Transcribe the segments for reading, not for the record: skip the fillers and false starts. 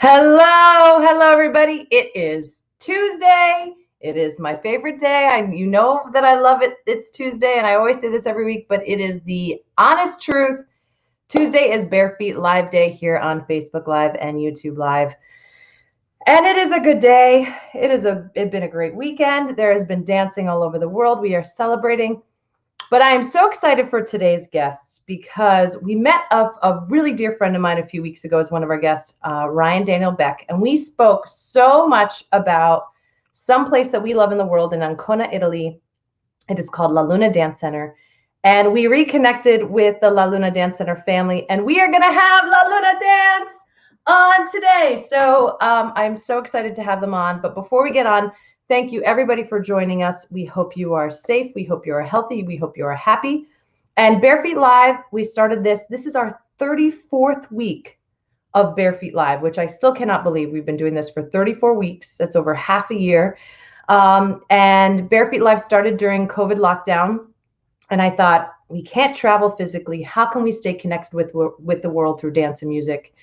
Hello, everybody. It is Tuesday. It is my favorite day. You know that I love it. It's Tuesday, and I always say this every week, but it is the honest truth. Tuesday is Bare Feet Live Day here on Facebook Live and YouTube Live. And it is a good day. It's been a great weekend. There has been dancing all over the world. We are celebrating. But I am so excited for today's guests because we met a really dear friend of mine a few weeks ago as one of our guests, Ryan Daniel Beck, and we spoke so much about some place that we love in the world in Ancona, Italy. It is called La Luna Dance Center. And we reconnected with the La Luna Dance Center family, and we are going to have La Luna Dance on today. So I'm so excited to have them on. But before we get on, thank you, everybody, for joining us. We hope you are safe. We hope you are healthy. We hope you are happy. And Bare Feet Live, we started this. This is our 34th week of Bare Feet Live, which I still cannot believe. We've been doing this for 34 weeks. That's over half a year. And Bare Feet Live started during COVID lockdown. And I thought, we can't travel physically. How can we stay connected with the world through dance and music?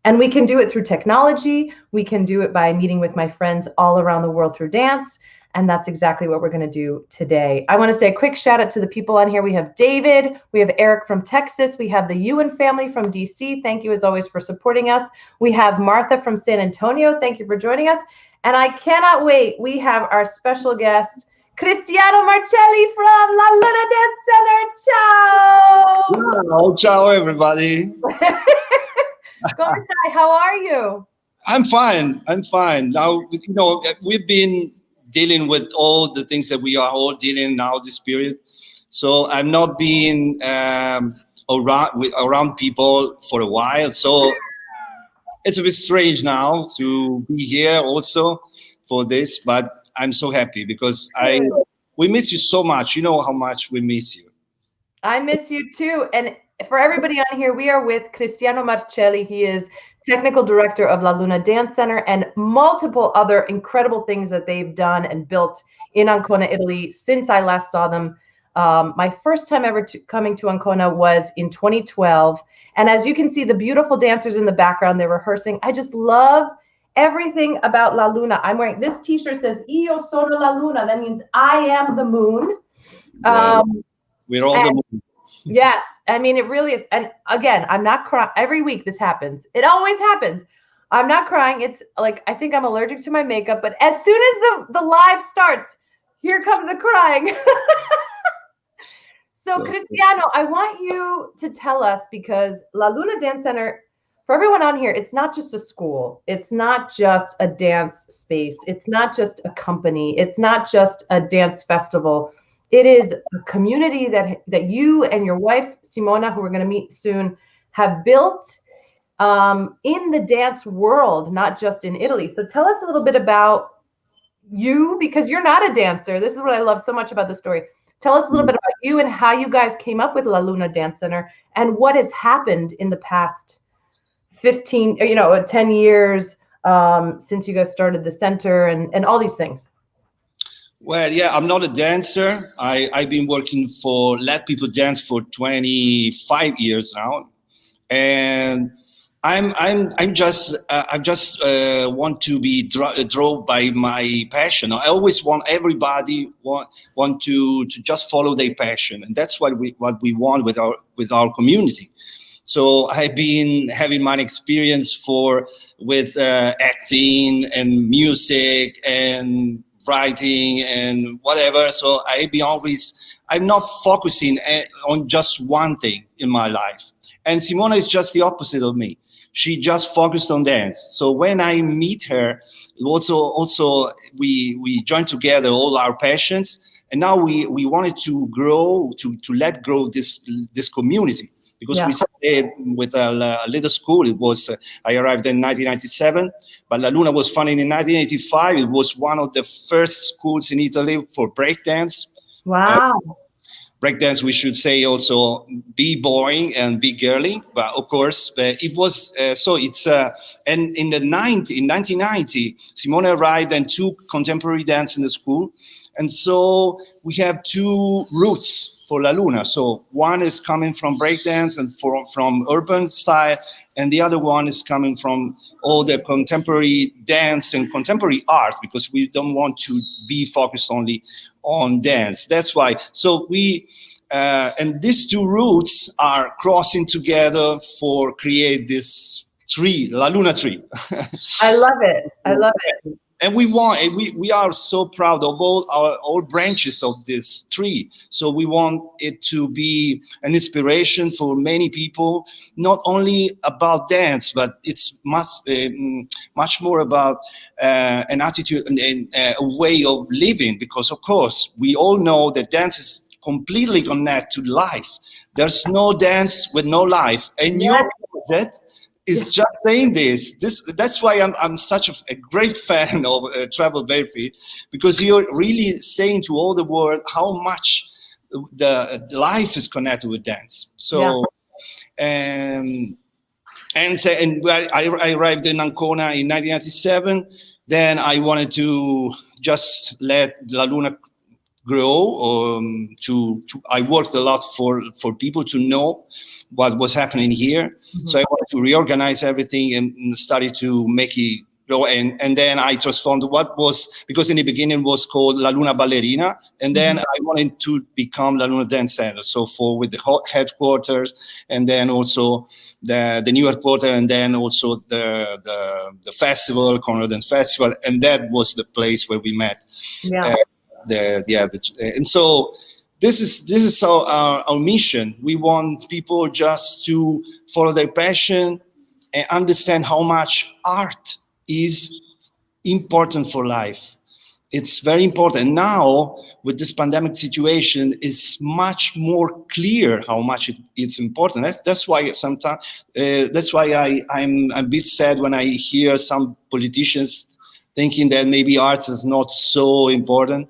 And we can do it through technology. We can do it by meeting with my friends all around the world through dance. And that's exactly what we're going to do today. I want to say a quick shout out to the people on here. We have David, we have Eric from Texas, we have the Ewan family from DC. Thank you as always for supporting us. We have Martha from San Antonio. Thank you for joining us. And I cannot wait. We have our special guest, Cristiano Marcelli from La Luna Dance Center. Ciao. Ciao, ciao everybody. Come on, how are you? I'm fine. Now, we've been dealing with all the things that we are all dealing now this period. So I'm not being around people for a while. So it's a bit strange now to be here also for this, but I'm so happy because we miss you so much. You know how much we miss you. I miss you too. And for everybody on here, we are with Cristiano Marcelli. He is technical director of La Luna Dance Center and multiple other incredible things that they've done and built in Ancona, Italy since I last saw them. My first time ever coming to Ancona was in 2012. And as you can see, the beautiful dancers in the background, they're rehearsing. I just love everything about La Luna. I'm wearing this t-shirt says, Io sono la luna. That means I am the moon. We're all the moon. Yes, I mean, it really is. And again, I'm not crying. Every week this happens. It always happens. I'm not crying. It's like, I think I'm allergic to my makeup, but as soon as the live starts, here comes the crying. So Cristiano, I want you to tell us, because La Luna Dance Center, for everyone on here, it's not just a school. It's not just a dance space. It's not just a company. It's not just a dance festival. It is a community that you and your wife, Simona, who we're going to meet soon, have built in the dance world, not just in Italy. So tell us a little bit about you, because you're not a dancer. This is what I love so much about the story. Tell us a little bit about you and how you guys came up with La Luna Dance Center and what has happened in the past 10 years since you guys started the center and all these things. Well, yeah, I'm not a dancer. I've been working for Let People Dance for 25 years now, and I just want to be drove by my passion. I always want everybody want to just follow their passion, and that's what we want with our community. So I've been having my experience with acting and music and writing and whatever. So I'm not focusing on just one thing in my life. And Simona is just the opposite of me. She just focused on dance. So when I meet her, also we joined together all our passions, and now we wanted to grow, to let grow this community. Because we started with a little school. It was I arrived in 1997, but La Luna was founded in 1985. It was one of the first schools in Italy for breakdance. Wow. Breakdance, we should say also b-boying and b-girling, but of course it was so. It's and in 1990, Simona arrived and took contemporary dance in the school, and so we have two roots for La Luna. So one is coming from breakdance and from urban style, and the other one is coming from all the contemporary dance and contemporary art, because we don't want to be focused only on dance. That's why. So we and these two roots are crossing together for create this tree, La Luna tree. I love it. I love it. And we are so proud of all branches of this tree. So we want it to be an inspiration for many people, not only about dance, but it's much more about an attitude and a way of living. Because of course we all know that dance is completely connected to life. There's no dance with no life. And your project is just saying this. That's why I'm such a great fan of Travel Barefoot, because you're really saying to all the world how much the life is connected with dance. So, and I arrived in Ancona in 1997. Then I wanted to just let La Luna grow. I worked a lot for people to know what was happening here. Mm-hmm. So I wanted to reorganize everything and started to make it grow. And then I transformed what was, because in the beginning it was called La Luna Ballerina, and then I wanted to become La Luna Dance Center. So with the headquarters, and then also the new headquarters, and then also the festival, Conrad Dance Festival, and that was the place where we met. Yeah. And so this is our mission. We want people just to follow their passion and understand how much art is important for life. It's very important. Now, with this pandemic situation, it's much more clear how much it's important. That's why sometimes I'm a bit sad when I hear some politicians thinking that maybe arts is not so important.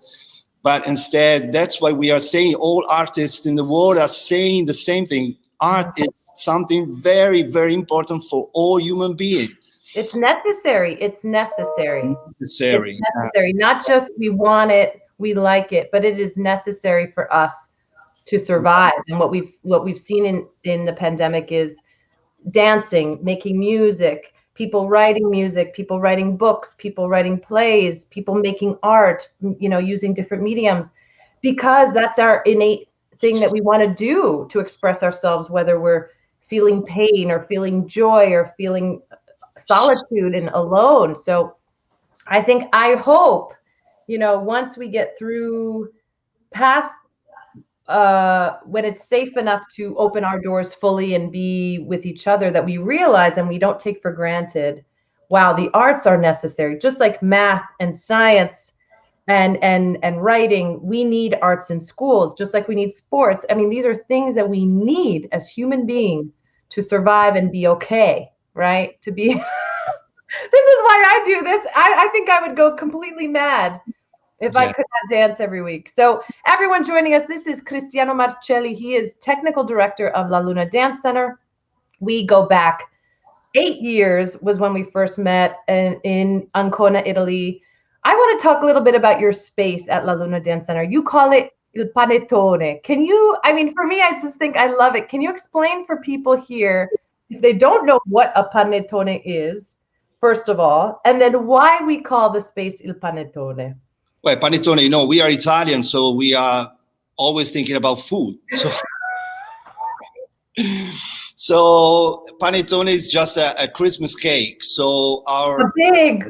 But instead, that's why we are saying all artists in the world are saying the same thing. Art is something very, very important for all human beings. It's necessary. It's necessary. Necessary. It's necessary. Not just we want it, we like it, but it is necessary for us to survive. And what we've seen in the pandemic is dancing, making music, people writing music, people writing books, people writing plays, people making art, using different mediums, because that's our innate thing that we want to do to express ourselves, whether we're feeling pain or feeling joy or feeling solitude and alone. So I hope, once we get through past when it's safe enough to open our doors fully and be with each other, that we realize and we don't take for granted, wow, the arts are necessary, just like math and science and writing. We need arts in schools, just like we need sports. I mean, these are things that we need as human beings to survive and be okay, right? To be, this is why I do this. I think I would go completely mad if I could not dance every week. So everyone joining us, this is Cristiano Marcelli. He is technical director of La Luna Dance Center. We go back 8 years was when we first met in Ancona, Italy. I want to talk a little bit about your space at La Luna Dance Center. You call it Il Panettone. For me, I just think I love it. Can you explain for people here, if they don't know what a panettone is, first of all, and then why we call the space Il Panettone? Well, panettone, we are Italian, so we are always thinking about food. So panettone is just a Christmas cake. So a big,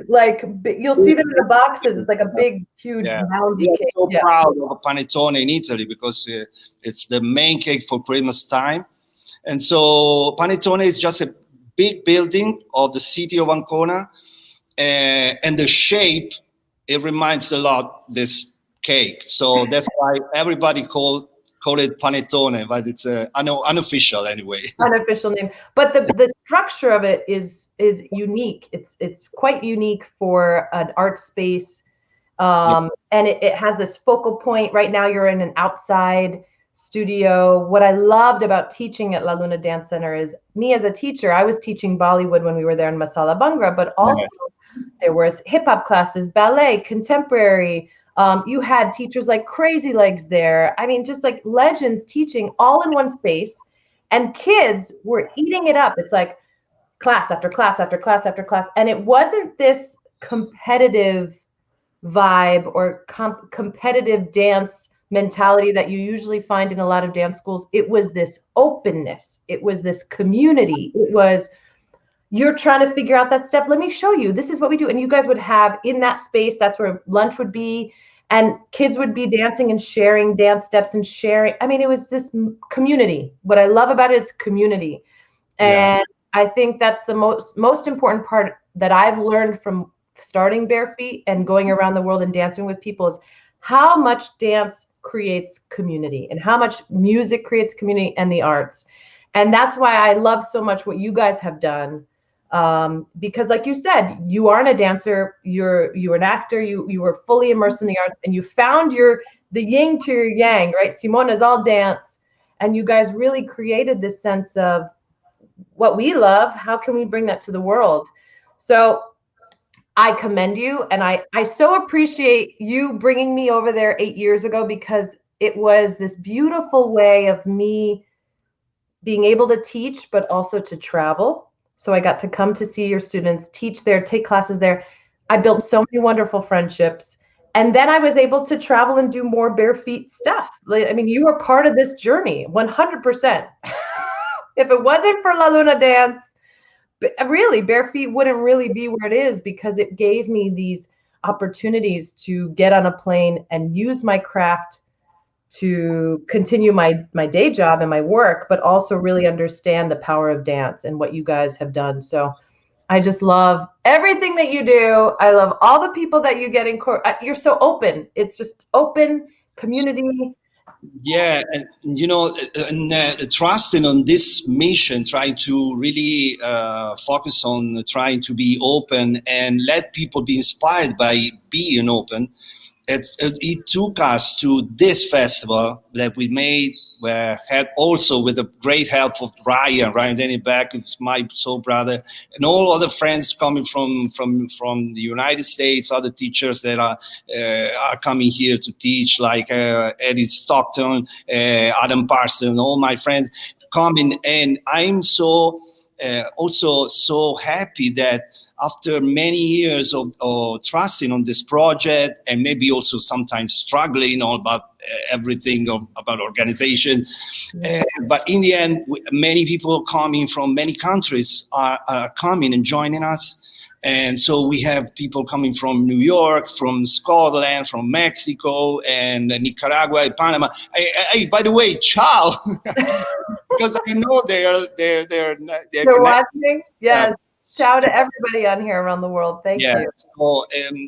you'll see them in the boxes. It's like a big, huge moundy cake. So proud of a panettone in Italy because it's the main cake for Christmas time. And so panettone is just a big building of the city of Ancona, and the shape, it reminds a lot this cake. So that's why everybody call it panettone, but it's unofficial anyway. Unofficial name. But the structure of it is unique. It's quite unique for an art space. And it has this focal point. Right now you're in an outside studio. What I loved about teaching at La Luna Dance Center is, me as a teacher, I was teaching Bollywood when we were there in Masala Bhangra, but also there was hip hop classes, ballet, contemporary. You had teachers like Crazy Legs there. I mean, just like legends teaching all in one space, and kids were eating it up. It's like class after class after class after class. And it wasn't this competitive vibe or competitive dance mentality that you usually find in a lot of dance schools. It was this openness. It was this community. It was, you're trying to figure out that step. Let me show you. This is what we do. And you guys would have in that space, that's where lunch would be. And kids would be dancing and sharing dance steps and sharing. I mean, it was this community. What I love about it, it's community. And yeah. I think that's the most important part that I've learned from starting Bare Feet and going around the world and dancing with people is how much dance creates community and how much music creates community and the arts. And that's why I love so much what you guys have done. Because like you said, you aren't a dancer, you're an actor, you were fully immersed in the arts, and you found the yin to your yang, right? Simona's all dance, and you guys really created this sense of what we love, how can we bring that to the world? So I commend you, and I so appreciate you bringing me over there 8 years ago, because it was this beautiful way of me being able to teach, but also to travel. So I got to come to see your students, teach there, take classes there. I built so many wonderful friendships. And then I was able to travel and do more Bare Feet stuff. I mean, you were part of this journey, 100%. If it wasn't for La Luna Dance, really, Bare Feet wouldn't really be where it is, because it gave me these opportunities to get on a plane and use my craft to continue my day job and my work, but also really understand the power of dance and what you guys have done. So I just love everything that you do. I love all the people that you get in court. You're so open. It's just open community. Yeah, and trusting on this mission, trying to really focus on trying to be open and let people be inspired by being open. It took us to this festival that we made, had also with the great help of Ryan Denny Beck, who's my soul brother, and all other friends coming from the United States, other teachers that are coming here to teach, like Eddie Stockton, Adam Parson, all my friends coming. And I'm so also so happy that after many years of trusting on this project, and maybe also sometimes struggling about everything about organization, but in the end, many people coming from many countries are coming and joining us. And so we have people coming from New York, from Scotland, from Mexico, and Nicaragua, and Panama. Hey, by the way, ciao, because I know they're watching. Yes. Ciao to everybody on here around the world. Thank you. So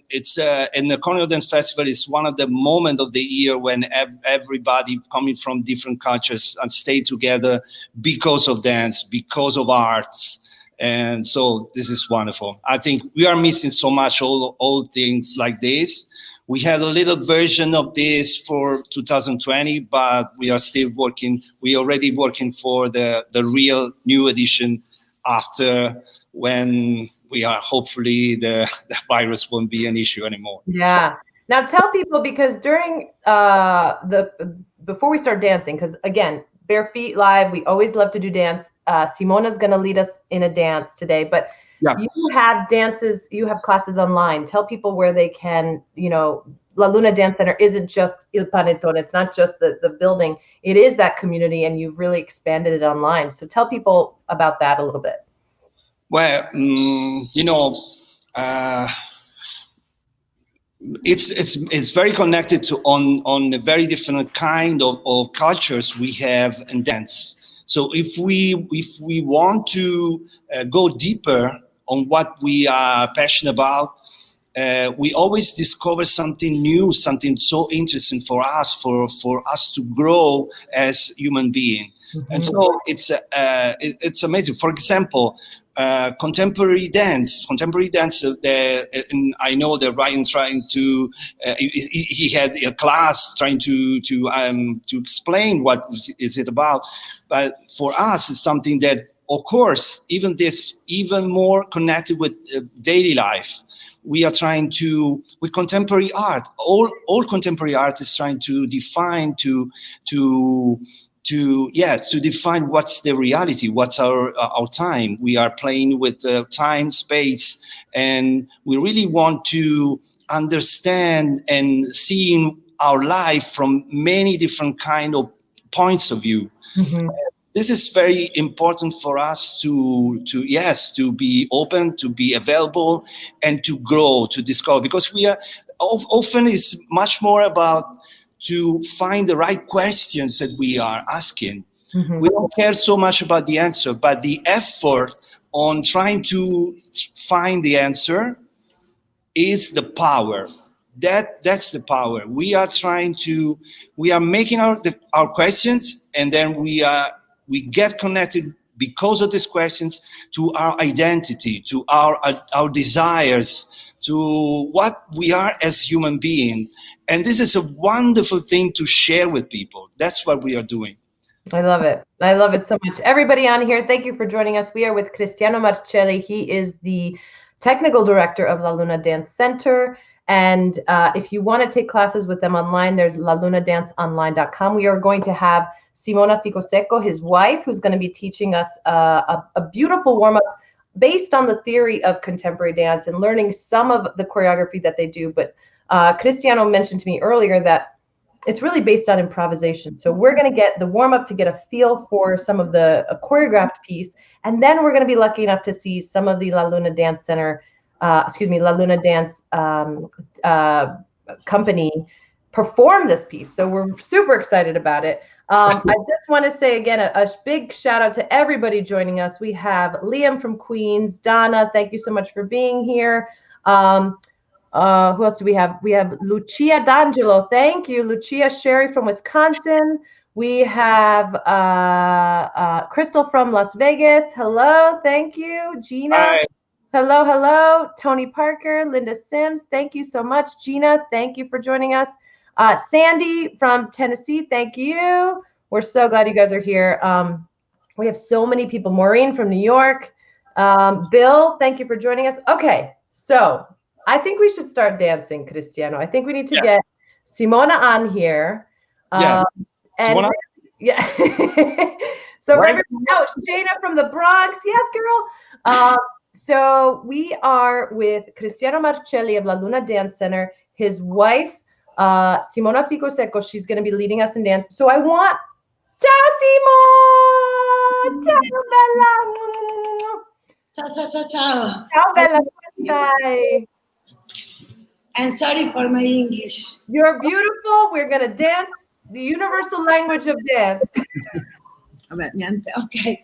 it's and the Ancona Dance Festival is one of the moments of the year when everybody coming from different cultures and stay together because of dance, because of arts. And so this is wonderful. I think we are missing so much all things like this. We had a little version of this for 2020, but we are still working. We already working for the real new edition after, when we are hopefully the virus won't be an issue anymore. Yeah. Now tell people, because during before we start dancing, because again, Bare Feet Live, we always love to do dance. Simona's going to lead us in a dance today, but you have dances, you have classes online. Tell people where they can, La Luna Dance Center isn't just Il Panettone. It's not just the building. It is that community, and you've really expanded it online. So tell people about that a little bit. Well, it's very connected to on a very different kind of cultures we have in dance. So if we want to go deeper on what we are passionate about, we always discover something new, something so interesting for us to grow as human beings. Mm-hmm. And so it's amazing. For example, contemporary dance. And I know that Ryan trying to. He had a class trying to explain what is it about. But for us, it's something that, of course, even more connected with daily life. We are trying to, with contemporary art, all contemporary art is trying to define, to to define what's the reality, what's our time. We are playing with time, space, and we really want to understand and seeing our life from many different kind of points of view. Mm-hmm. This is very important for us to be open, to be available, and to grow, to discover, because we are often it's much more about to find the right questions that we are asking. Mm-hmm. We don't care so much about the answer, but the effort on trying to find the answer is the power. That's the power. We are making our questions, and then we get connected because of these questions to our identity, to our desires, to what we are as human beings. And this is a wonderful thing to share with people. That's what we are doing. I love it. I love it so much. Everybody on here, thank you for joining us. We are with Cristiano Marcelli. He is the technical director of La Luna Dance Center. And if you want to take classes with them online, there's lalunadanceonline.com. We are going to have Simona Ficosecco, his wife, who's going to be teaching us a beautiful warm-up based on the theory of contemporary dance and learning some of the choreography that they do. But Cristiano mentioned to me earlier that it's really based on improvisation. So we're going to get the warm-up to get a feel for some of the choreographed piece. And then we're going to be lucky enough to see some of the La Luna Dance Center, La Luna Dance company perform this piece. So we're super excited about it. I just want to say again, a big shout out to everybody joining us. We have Liam from Queens, Donna, thank you so much for being here. Who else do we have? We have Lucia D'Angelo. Thank you. Lucia Sherry from Wisconsin. We have Crystal from Las Vegas. Hello. Thank you. Gina. Hi. Hello. Hello. Tony Parker. Linda Sims. Thank you so much. Gina, thank you for joining us. Sandy from Tennessee. Thank you. We're so glad you guys are here. We have so many people. Maureen from New York. Bill, thank you for joining us. Okay. So I think we should start dancing, Cristiano. I think we need to get Simona on here. Yeah. And Simona? Yeah. So Right. Shayna from the Bronx. Yes, girl. So we are with Cristiano Marcelli of La Luna Dance Center. His wife, Simona Ficosecco, she's going to be leading us in dance. So I want, ciao, Simo! Ciao, bella! Ciao, ciao, ciao, ciao. Ciao, bella. Come stai? And sorry for my English. You're beautiful. We're going to dance the universal language of dance. Vabbè, niente, ok.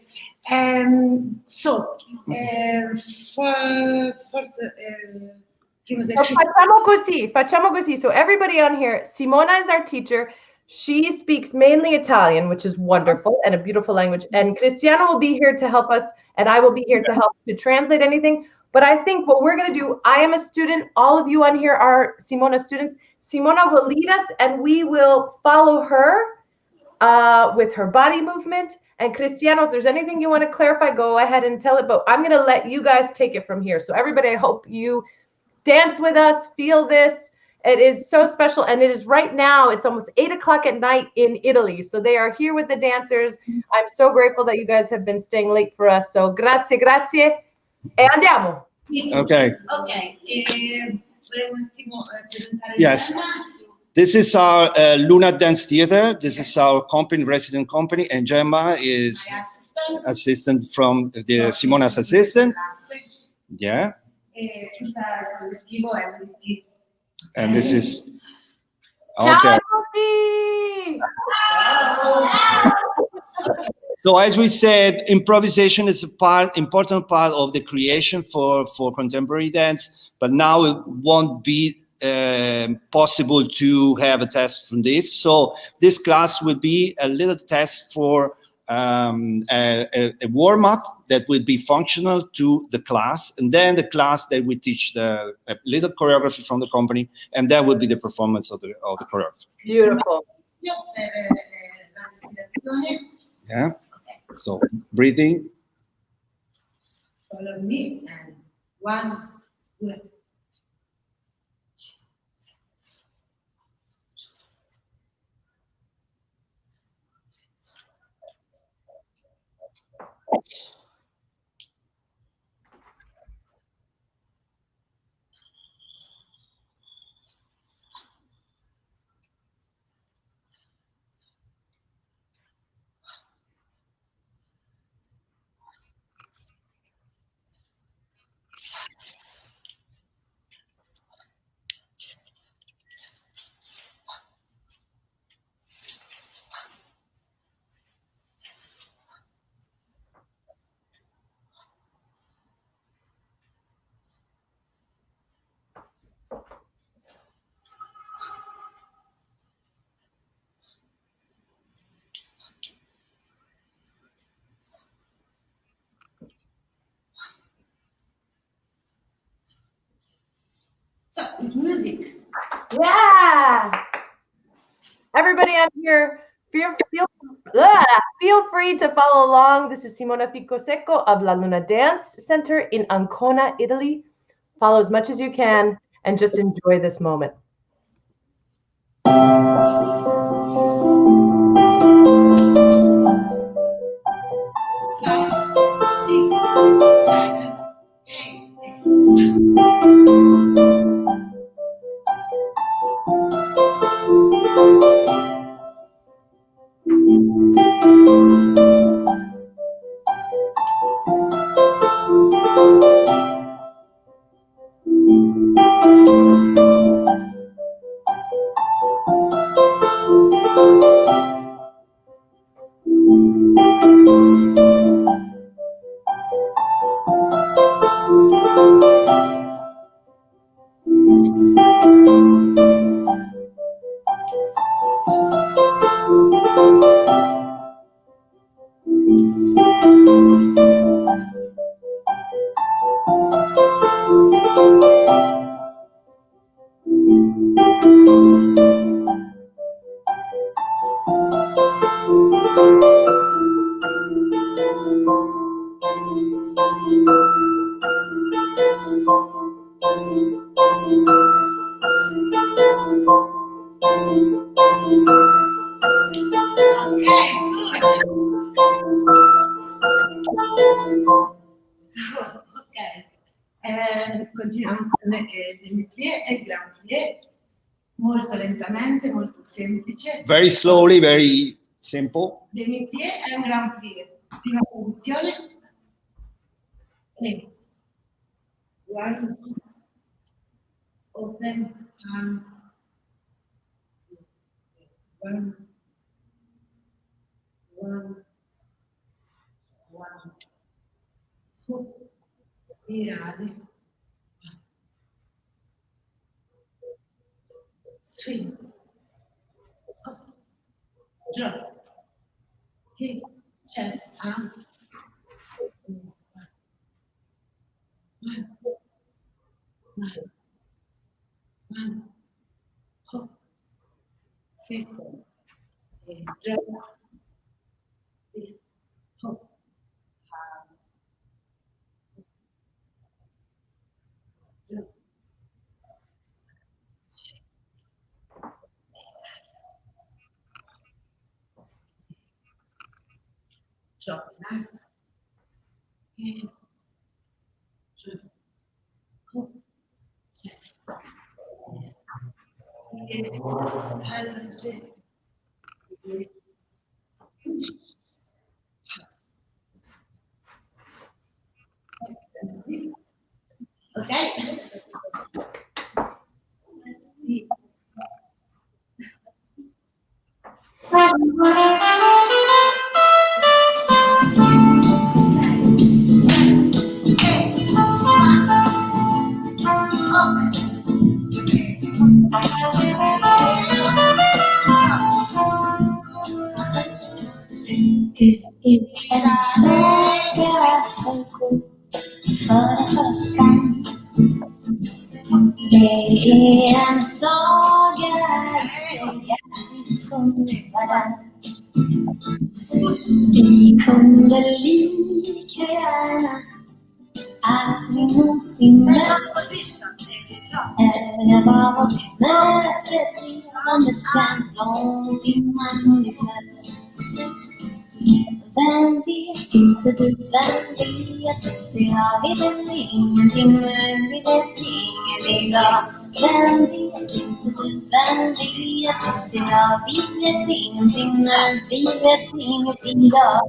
Facciamo così. So everybody on here, Simona is our teacher. She speaks mainly Italian, which is wonderful and a beautiful language. And Cristiano will be here to help us, and I will be here to help to translate anything. But I think what we're going to do, I am a student. All of you on here are Simona students. Simona will lead us, and we will follow her with her body movement. And Cristiano, if there's anything you want to clarify, go ahead and tell it. But I'm going to let you guys take it from here. So everybody, I hope you dance with us, feel this. It is so special. And it is right now, it's almost 8 o'clock at night in Italy. So they are here with the dancers. I'm so grateful that you guys have been staying late for us. So grazie, grazie. E andiamo. Okay. Ok. Volevo un attimo presentare Yes. Gemma. This is our Luna Dance Theater. This is our company, resident company, and Gemma is My assistant. assistant from the Simona's assistant. Yeah. Tutta il collettivo è LDT. And this is Ciao, okay. tutti. So as we said, improvisation is important part of the creation for contemporary dance, but now it won't be possible to have a test from this. So this class will be a little test for a warm-up that will be functional to the class, and then the class that we teach a little choreography from the company, and that will be the performance of the choreography. Beautiful. Yeah. So breathing. Follow me and 1, 2. So, music. Yeah. Everybody on here, feel free to follow along. This is Simona Ficosecco of La Luna Dance Center in Ancona, Italy. Follow as much as you can and just enjoy this moment. 5, 6, 7, 8. Continuiamo con demi-plié e grand plié, molto lentamente, molto semplice. Very slowly, very simple. Demi-plié e un grand plié. Prima posizione. E one, open hands. One, hook, spirale. Swing, up, drop, hip, chest, arm. One, hop, second, drop, hip, hop, drop. Drop that. And drop. Hop. Chest. Okay. See. If en saga funkar för första. Det är en saga som jag fungerar. Vi kunde lika gärna aldrig någonsin mötas. Eller var vårt möte drivande skam långt innan vi föddes. Vem vet inte du, vem vet? Det har vi väl ingenting nu, vi vet inget idag. Vem vet inte du, vem vet? Det har vi vet ingenting nu, vi vet inget idag.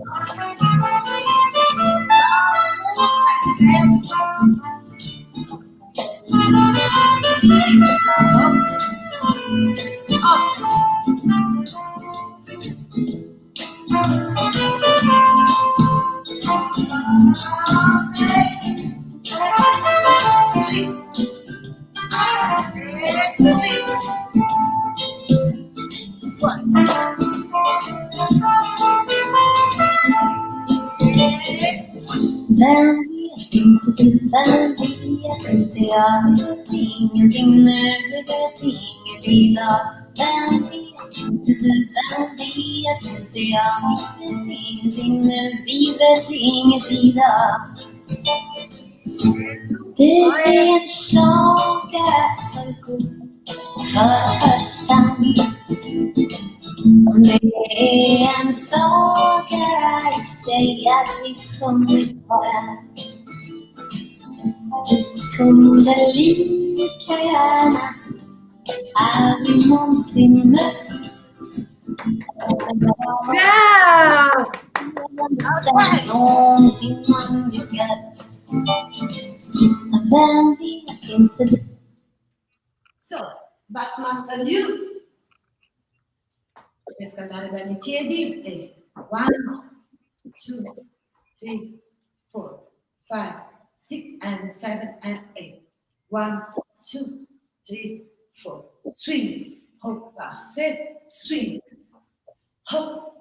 Vem vet Inte du väl vet, inte jag vet ingenting nu, vi vet inget idag. Vem vet, inte du väl vet, inte jag vet ingenting nu, vi vet inget idag. Det är en saga för god för sann. Det är en saga i sig att vi kommit här. Du kunde lika gärna aldrig någonsin mötts. Yeah! Någonting man lyckats. Vem vet inte det? So, Batman tagliuto. Per scaldare bene i piedi e 1, 2, 3, 4, 5, 6 and 7 and 8. 1, 2, 3, 4. Swing, hop, passe, swing, hop,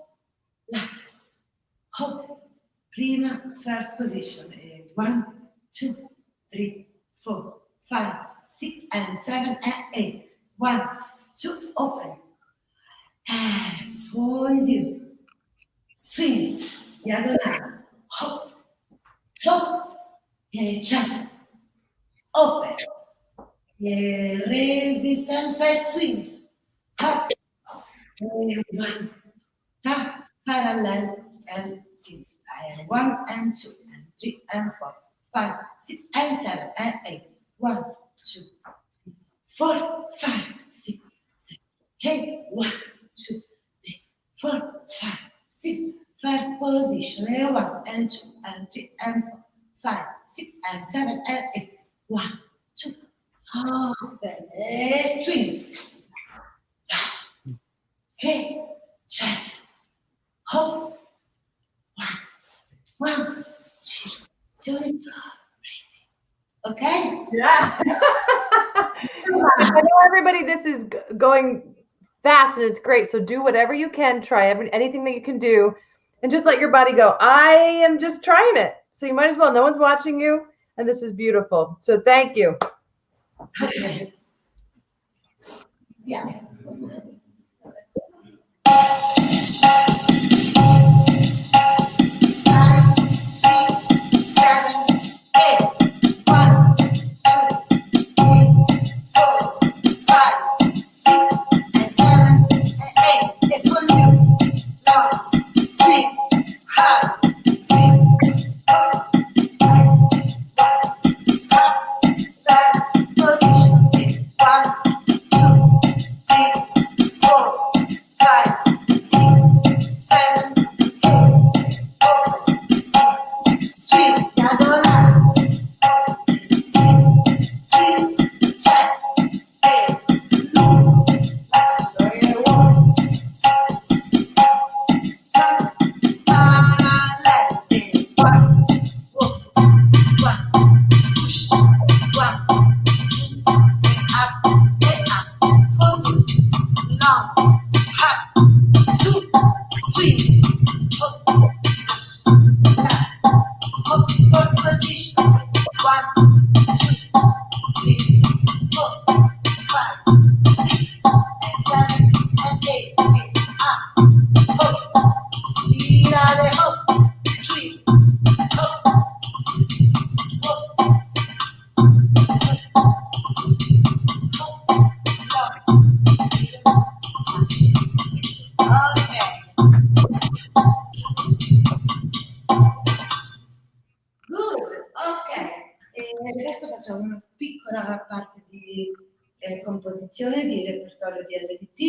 left, hop. Prima, first position. 1, 2, 3, 4, 5, 6 and 7 and 8. 1, 2, open. And fold you. Swing, diagonale, hop, hop, chest, open, resistance e swing, hop, 1, tap, parallel and 6, and 1 and 2 and 3 and 4, 5, 6 and 7 and 8, 1, 2, 3, 4, 5, 6, 7, 8, 1, 2, 3, 4, 5, 6, first position, 1 and 2 and 3 and 4, 5, 6 and 7 and 8, 1, 2, open, swing, hey, chest, hop, 1, 2, 3, okay? Yeah. I know everybody, this is going fast and it's great. So do whatever you can, try anything that you can do, and just let your body go. I am just trying it. So you might as well. No one's watching you, and this is beautiful. So thank you. Okay. Yeah. 5, 6, 7, 8. 1, 2, 3, 4, 5, 6, and 7, and 8. They full you. Long, swing, hard, swing, up, first position. 1, 2, 3, 4, 5, 6, 7, 8. Swing, diagonal. Swing, chest, 8. Loop, parallel. 1, push, 1, up, fold, long, hop, swing, hop, hop, first position. 1, 2, 3, 4, 5, 6, and 7, and 8. Up, hop, virare, hop, swing, hop, hop, okay. Good, ok. E adesso facciamo una piccola parte di composizione di repertorio di LDT,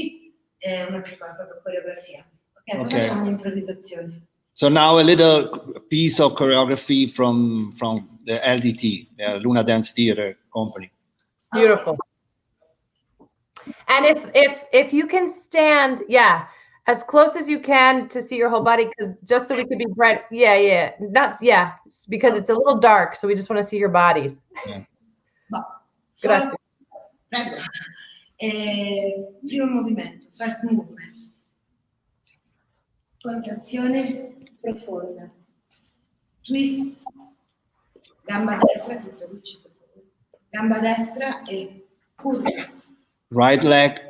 una piccola proprio coreografia. Ok, poi Okay. facciamo un'improvvisazione. So now a little piece of choreography from the LDT, the Luna Dance Theater Company. Beautiful. And if you can stand, yeah, as close as you can to see your whole body, because just so we could be bright. Yeah, it's because it's a little dark, so we just want to see your bodies. Yeah. Grazie. Prego. Primo movimento, first movement. Contrazione profonda. Twist, Gamba destra, tutto lucido. Gamba destra e curva. Right leg.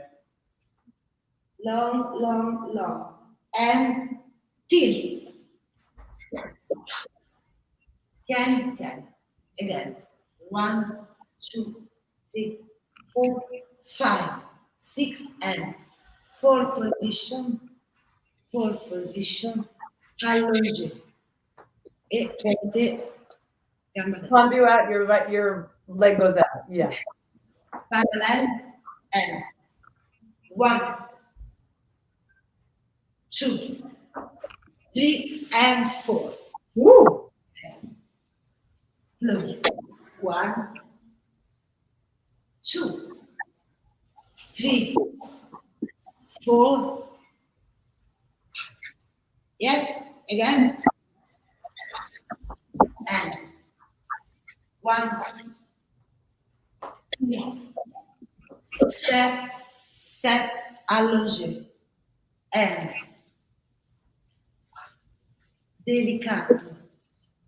Long, long, long. And tilt. Ten. Again. 1, 2, 3, 4, 5, 6, and 4 position. 4 position. Allongé. E prende gamba destra. When you out, your leg goes out. Yeah. Parallel and 1, 2, 3, and 4. Woo! Slowly. 1, 2, 3, 4. Yes, again. And 1, 2, step, allongé. And delicato.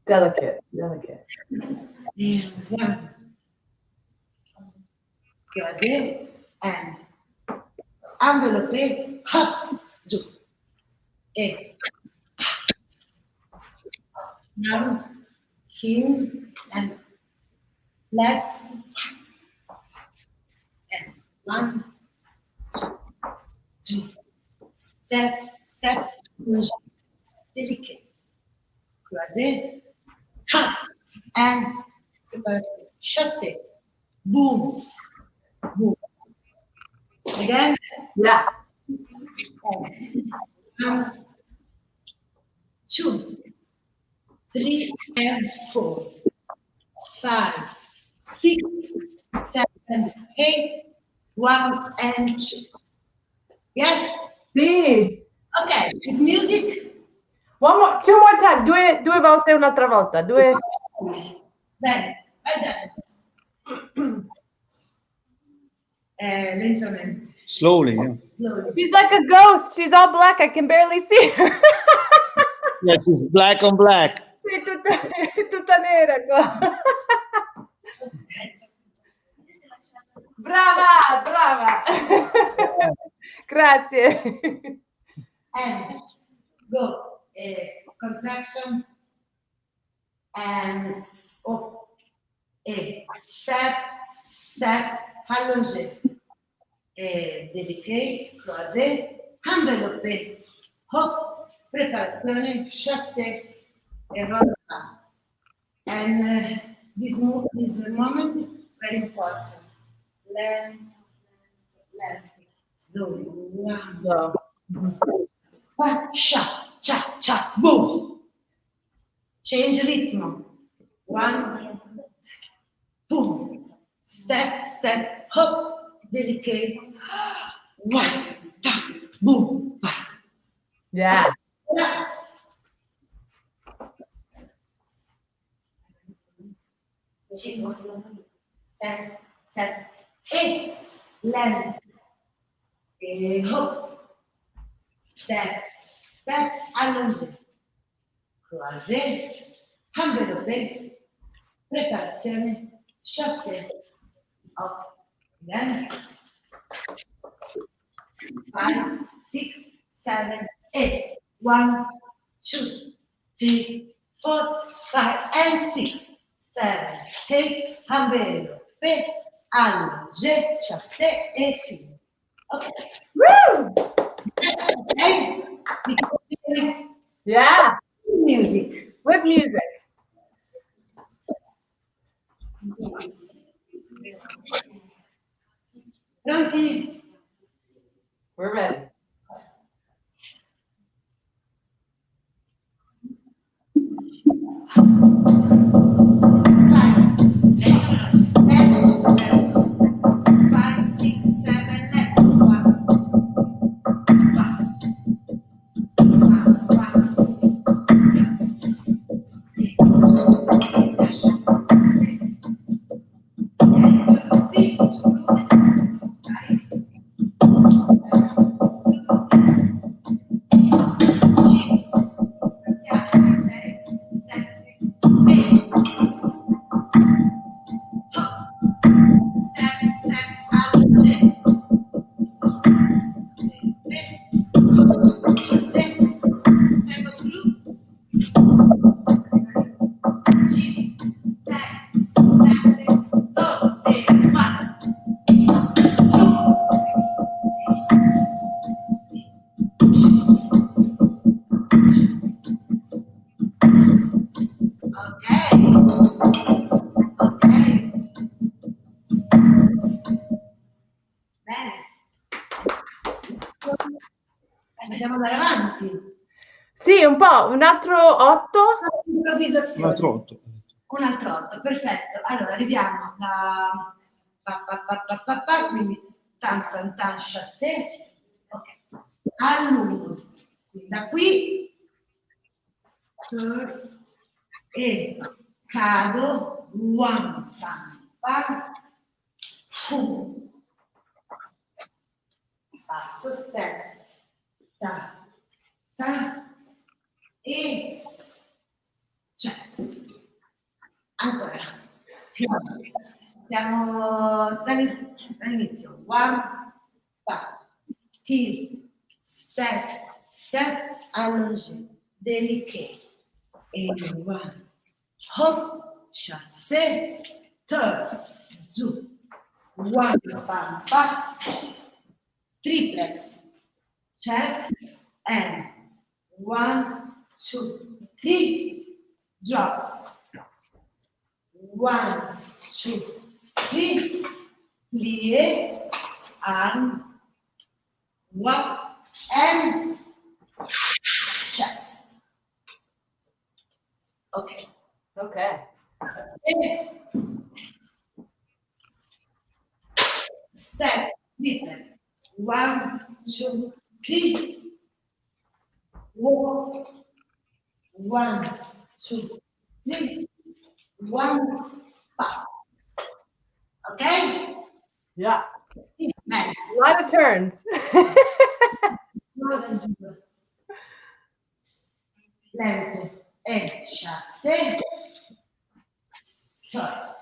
Delicate. And 1, croisé, and enveloppé, hop, giù. E now in and legs and 1, 2, 3. Step, delicate. Croisé, hop, and chassé. Boom. Again. Yeah. 1, 2, 3, and 4, 5, 6, 7, 8, 1, and 2. Yes? Sì. Okay, with music. Two more times. Due volte un'altra volta. Due. Bene, vai già. Lentamente. Slowly, yeah. Slowly. She's like a ghost. She's all black. I can barely see her. Yeah, she's black on black. Sì, tutta nera qua. Brava. Grazie. And go. Contraction and up. Step, allongé. Délicat, croisé, enveloppé. Hop, preparazione, chassé, e roll out. And this moment, very important. Lento, slowly. So, Cha, boom. Change rhythm. 1, boom. Step, hop, delicate. 1, boom, yeah. Step, e lento. E hop. Step, allongé. Croisé, enveloppé, preparazione, chassé. Up, again. 5, 6, 7, 8. 1, 2, 3, 4, 5, and 6, 7, 8. Enveloppé, allongé, chassé et fini. Okay. Woo! Okay. Yeah. Music. With music. Pronti? We're ready. Possiamo andare avanti? Sì, un po', un altro 8. Improvvisazione. Un altro 8. Un altro 8, perfetto. Allora, arriviamo da quindi tan tan tan chassé, ok, a lungo. Quindi da qui e cado, one, pan, pan, passo, step, ta, ta, e chest. Ancora. Siamo dall'inizio. One, pa, till, step, step, allongé, délicat. Et one, hop, chassé, turn, giù. One, pam, pa, triplex, chest, and 1, 2, 3, drop. 1, 2, 3, plie, and what, and chest. Okay. Ok. Step, triplex. 1, 2, 3. Walk. 1, 2, 3. 1, pop. Okay? Yeah. Sì, bene. A lot of turns. Lento. E chassé. Short.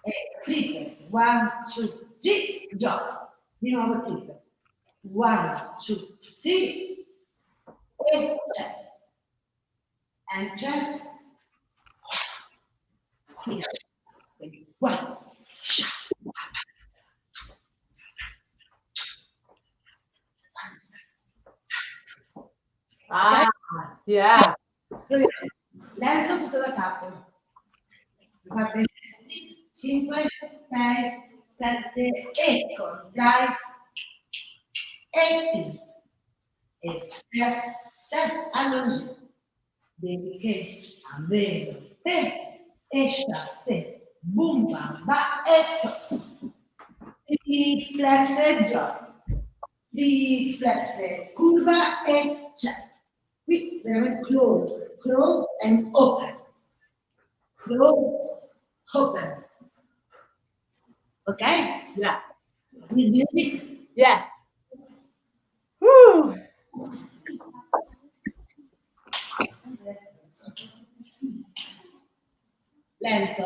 E triplex. 1, 2, 3. Drop. Di nuovo triplex. 1, 2, 3. E chest. And chest. Here. 1. Ah, yeah. Lento tutto da capo. 5, 6, 7 e contrai e ti. E step allongé. Délicat, avvero te e chassé. Boom, bam, ba e to. Triplex e drop. Triplex e curva e chest. Qui veramente close, close and open. Close, open. Okay? Yeah. With music. Yes. Woo. Lento,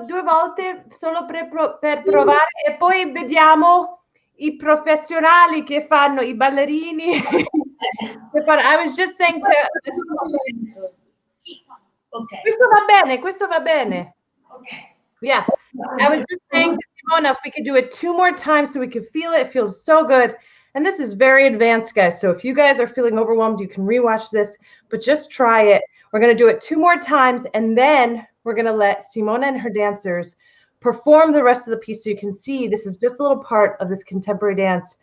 2 volte solo per provare e poi vediamo i professionali che fanno i ballerini. I was just saying to Okay. Questo va bene. Okay. Yeah. I was just saying to Simona if we could do it 2 more times so we could feel it. It feels so good. And this is very advanced, guys. So if you guys are feeling overwhelmed, you can rewatch this, but just try it. We're going to do it 2 more times, and then we're going to let Simona and her dancers perform the rest of the piece so you can see this is just a little part of this contemporary dance.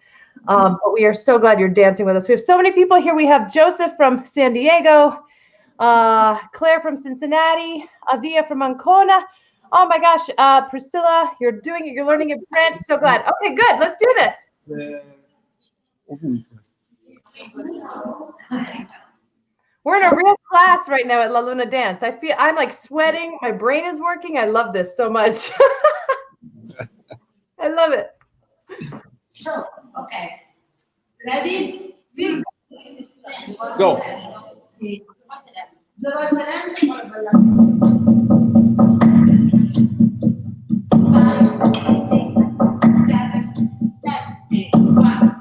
But we are so glad you're dancing with us. We have so many people here. We have Joseph from San Diego, Claire from Cincinnati, Avia from Ancona, Oh my gosh, Priscilla, you're doing it. You're learning in French. So glad. Okay, good. Let's do this. We're in a real class right now at La Luna Dance. I'm like sweating. My brain is working. I love this so much. I love it. So, okay. Ready? Go. Due volte lente e poi ballare. 5, 6, 7, 8, 1.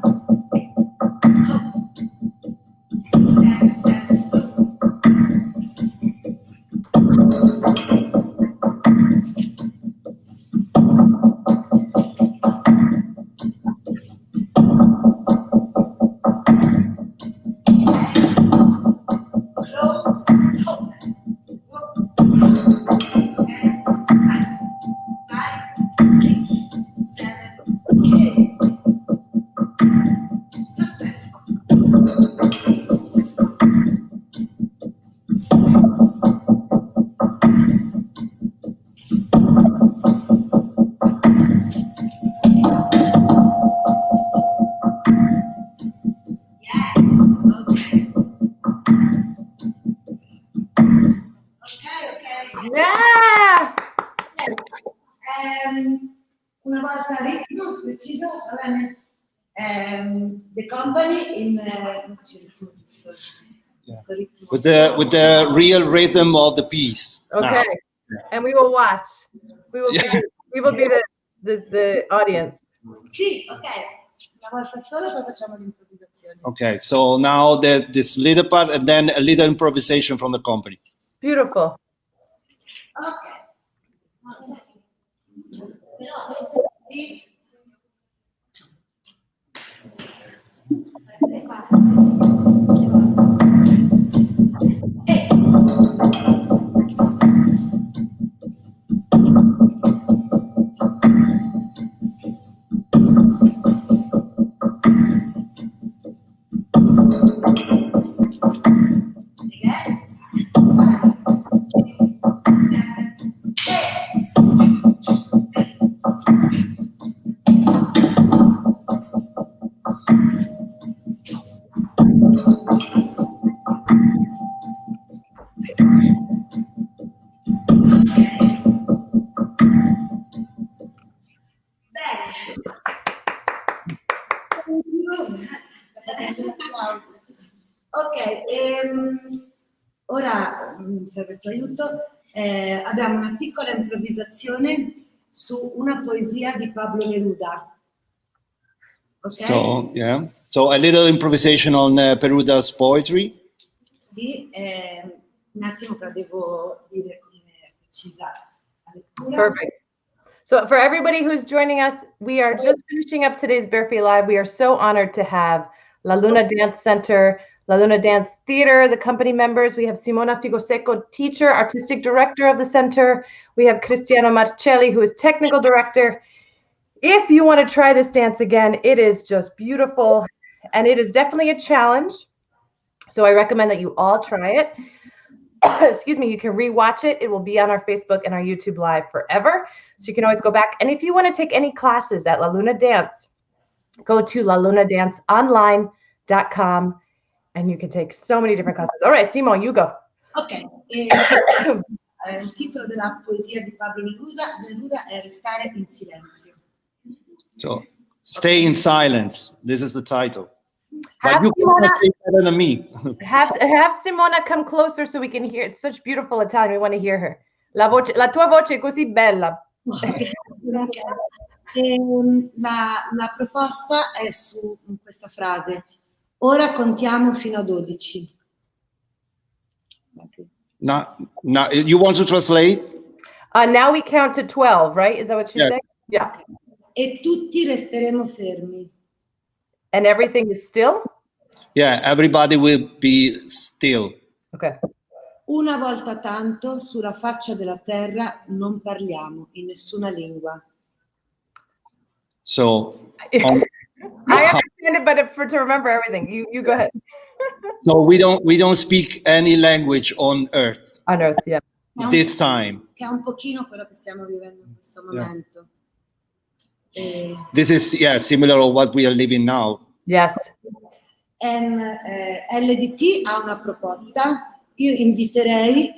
Yeah! Una volta ritmo preciso, va bene. The company in With the real rhythm of the piece. Okay. Now. And we will watch. We will be the audience. Sì, ok. Una volta solo, poi facciamo l'improvvisazione. Okay, so now this little part and then a little improvisation from the company. Beautiful. Ok. Sì. Ok, ora mi serve il tuo aiuto. Abbiamo una piccola improvvisazione su una poesia di Pablo Neruda. Okay? So yeah, so a little improvisation on Peruda's poetry. Sì, un attimo che la devo dire come precisa la lettura. Perfect. So for everybody who's joining us, we are just finishing up today's Barefoot Live. We are so honored to have La Luna Dance Center, La Luna Dance Theater, the company members. We have Simona Ficosecco, teacher, artistic director of the center. We have Cristiano Marcelli, who is technical director. If you want to try this dance again, it is just beautiful, and it is definitely a challenge. So I recommend that you all try it. Excuse me, you can rewatch it. It will be on our Facebook and our YouTube Live forever. So you can always go back. And if you want to take any classes at La Luna Dance, go to lalunadanceonline.com and you can take so many different classes. All right, Simon, you go. Ok, il titolo della poesia di Pablo Neruda è Restare in silenzio. So stay in silence. This is the title. Have But you Simona, can say better than me. have Simona come closer so we can hear. It's such beautiful Italian. We want to hear her. La tua voce è così bella. La proposta è su questa frase. Ora contiamo fino a 12. Now, you want to translate? Now we count to 12, right? Is that what she Yeah. said? Yeah. E tutti resteremo fermi. And everything is still? Yeah, everybody will be still. Okay. Una volta tanto sulla faccia della terra non parliamo in nessuna lingua. So I understand it, but to remember everything, you go ahead. so we don't speak any language on earth. On Earth, yeah. this time. Che è un pochino quello che stiamo vivendo in questo momento. This is similar to what we are living now. Yes. LDT ha una proposta. Io inviterei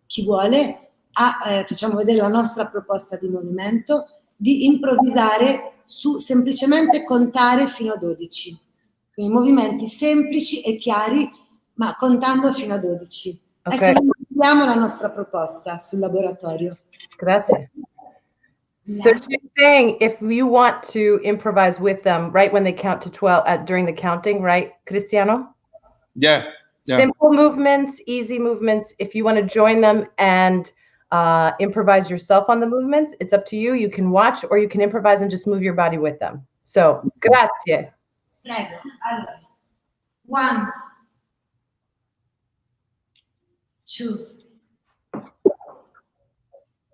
chi vuole facciamo vedere la nostra proposta di movimento, di improvvisare su semplicemente contare fino a 12. Quindi movimenti semplici e chiari, ma contando fino a 12. Okay. Adesso noi vediamo la nostra proposta sul laboratorio. Grazie. So she's saying if you want to improvise with them right when they count to 12 during the counting, right, Cristiano? Yeah. Simple movements, easy movements. If you want to join them and improvise yourself on the movements, it's up to you. You can watch or you can improvise and just move your body with them. So, grazie. Prego. Allora. 1, 2,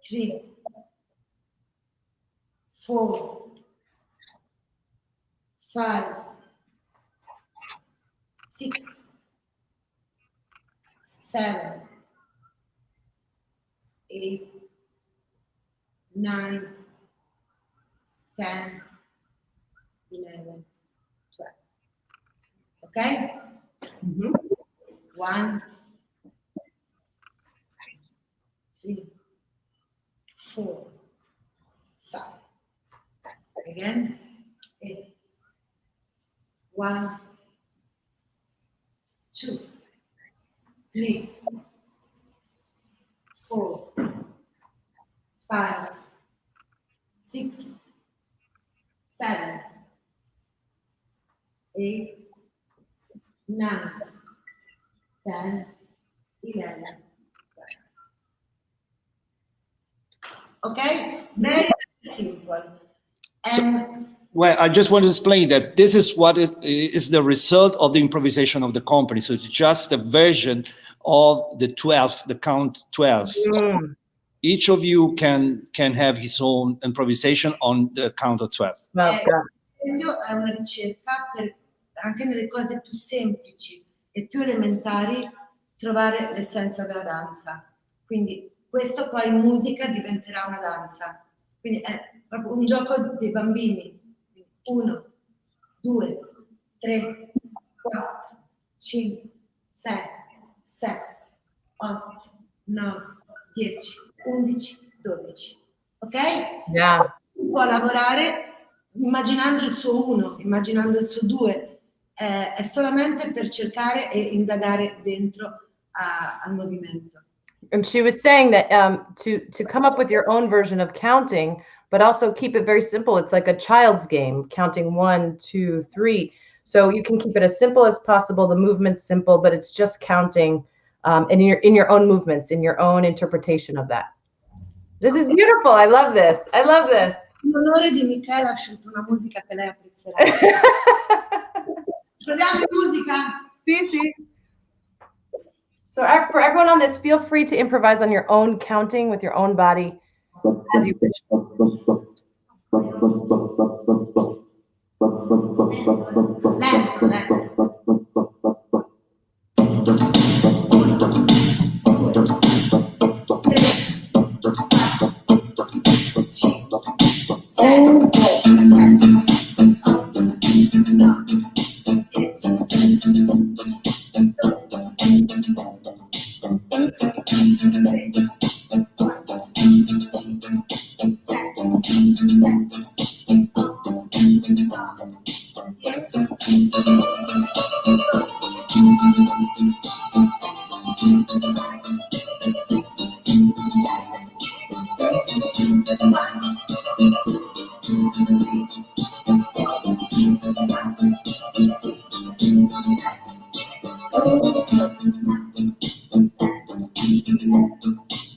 3, 4, 5, 6, 7, 8, 9, 10, 11, 12. Okay? 1, 2, 3, 4, 5. Again. 8. 1, 2, 3, 4, 5, 6, 7, 8, 9, 10, 11. Okay? Very simple. And Well, I just want to explain that this is what is the result of the improvisation of the company. So it's just a version of the 12, the count 12. Each of you can have his own improvisation on the count of 12. è una ricerca per anche nelle cose più semplici e più elementari trovare l'essenza della danza. Quindi questo poi in musica diventerà una danza. Quindi è proprio un gioco dei bambini. 1, 2, 3, 4, 5, 6, 7, 8, 9, 10, 11, 12. Ok? Yeah. Può lavorare immaginando il suo 1, immaginando il suo 2. È solamente per cercare e indagare dentro al movimento. And she was saying that to come up with your own version of counting, but also keep it very simple. It's like a child's game, counting 1, 2, 3. So you can keep it as simple as possible. The movement's simple, but it's just counting and in your own movements, in your own interpretation of that. This is beautiful. I love this. I love this. In onore di Michela ha scelto una musica che lei apprezzerà. Proviamo musica? Sì, sì. So for everyone on this, feel free to improvise on your own counting with your own body as you wish. Lento, lento. 1,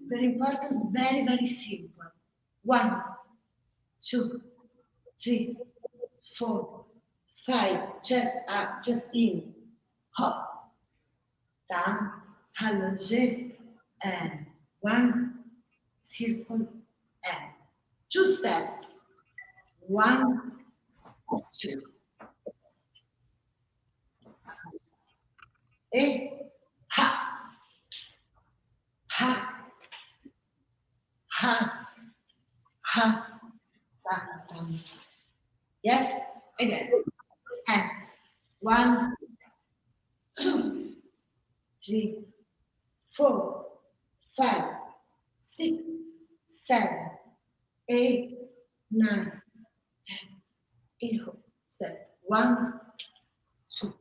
very important, very, very simple. 1, 2, 3, 4, 5. Chest up, chest in. Hop, down, allongé, and 1, circle, and 2 steps. 1, 2. Ha, ha, ha, ha, down, down. Yes, again. And 1, 2, 3, 4, 5, 6, 7, 8, 9, 10. Step 1, 2.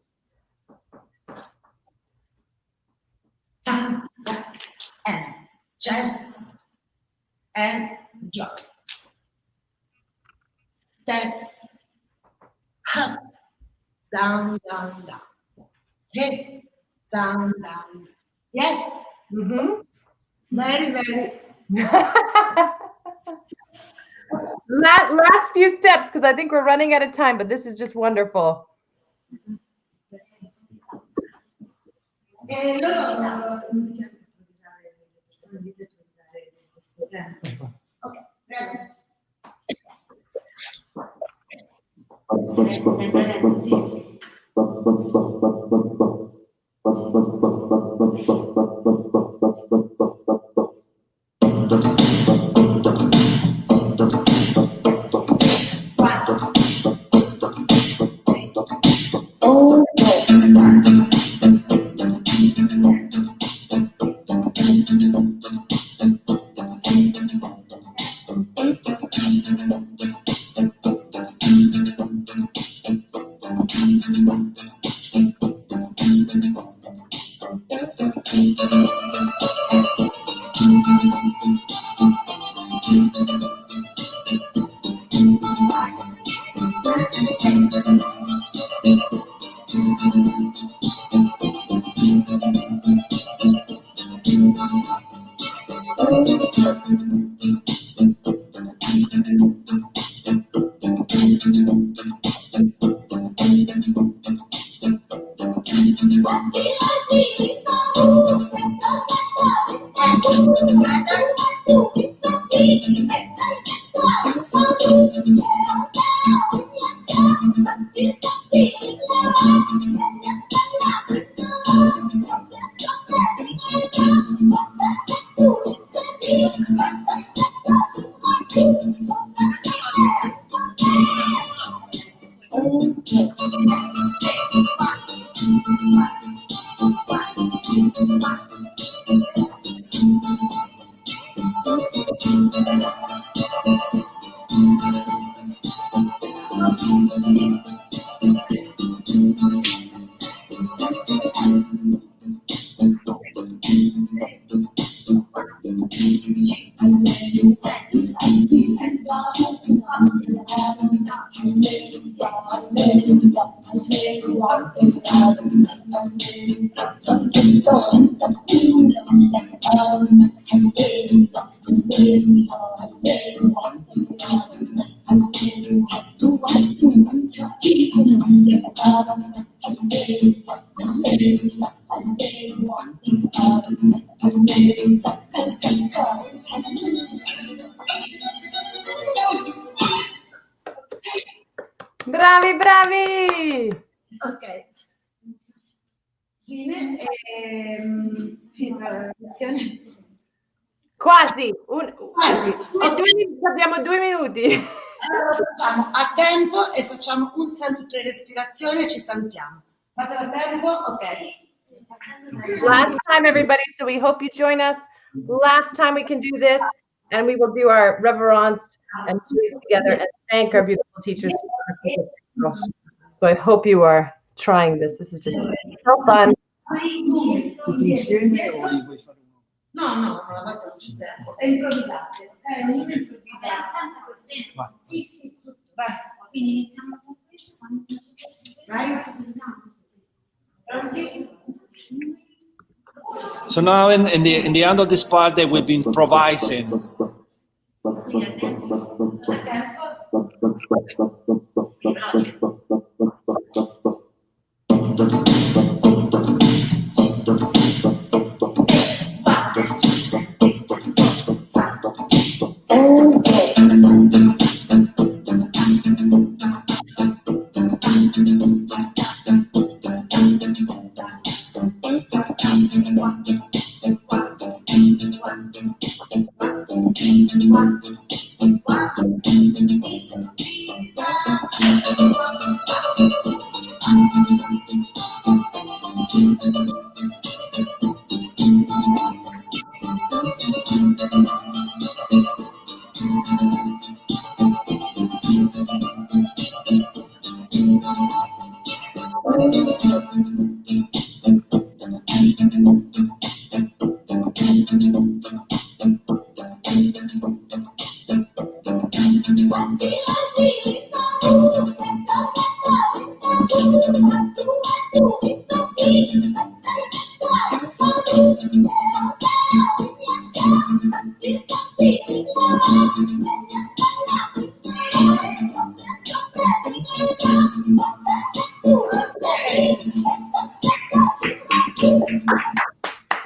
Stand back and chest and jaw. Step up, down, down, down. Okay, down, down. Yes, Mm-hmm. very, very. Last few steps, because I think we're running out of time, but this is just wonderful. E loro invitano a improvvisare, le persone invitano a improvvisare su questo tema. Ok, prego. Bravi, bravi! Ok. Fine, finita la lezione. Quasi. Quasi. Abbiamo 2 minuti. Allora lo facciamo a tempo e facciamo un saluto e respirazione e ci salutiamo. Fatelo a tempo? Ok. Last time, everybody, so we hope you join us. Last time we can do this, and we will do our reverence and do it together and thank our beautiful teachers. So I hope you are trying this. This is just so fun. Tutti insieme o li vuoi fare uno? No, una volta non c'è tempo. È improvvisate. Ognuno improvvisa. Senza questo. Vai. Sì, tutto. Vai. Quindi iniziamo con questo. Vai. Pronti? So now in the end of this part, they will be improvising. Qui a tempo. A tempo.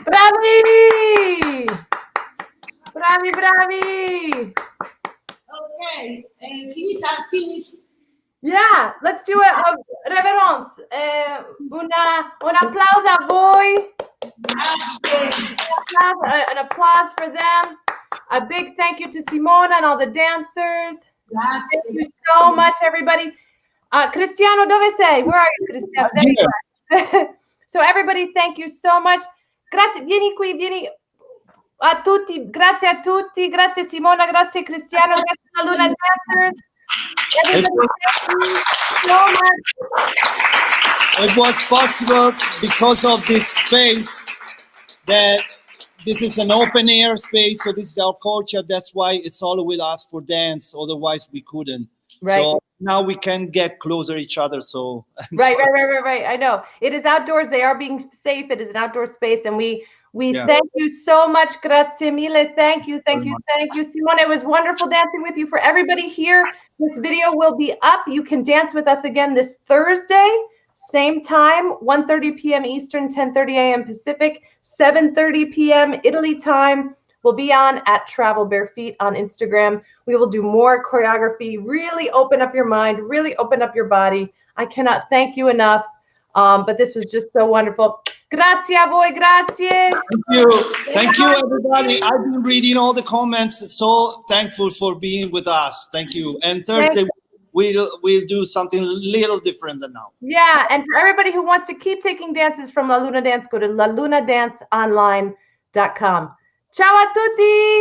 Bravi! Bravi, bravi! Ok, finita, finish. Yeah, let's do a reverence. Un applause a voi. Grazie. An applause for them. A big thank you to Simona and all the dancers. Thank you Grazie. so much, everybody. Cristiano, dove sei? Where are you, Cristiano? There you are. So everybody, thank you so much. Grazie, vieni qui, vieni a tutti. Grazie a tutti. Grazie Simona, grazie Cristiano, grazie a Luna Dancers. Everybody, thank you so much. It was possible because of this space, that this is an open air space, so this is our culture. That's why it's all with us for dance. Otherwise, we couldn't. Right. So now we can get closer each other. So Right. I know it is outdoors. They are being safe. It is an outdoor space, and we Yeah. thank you so much. Grazie mille. Thank you, Simone. It was wonderful dancing with you. For everybody here, this video will be up. You can dance with us again this Thursday, same time, 1:30 p.m. Eastern, 10:30 a.m. Pacific, 7:30 p.m. Italy time. We'll be on at Travel Bare Feet on Instagram. We will do more choreography, really open up your mind, really open up your body. I cannot thank you enough. But this was just so wonderful. Grazie a voi, grazie. Thank you. Thank you, everybody. I've been reading all the comments. So thankful for being with us. Thank you. And Thursday, we'll do something a little different than now. Yeah, and for everybody who wants to keep taking dances from La Luna Dance, go to lalunadanceonline.com. Ciao a tutti!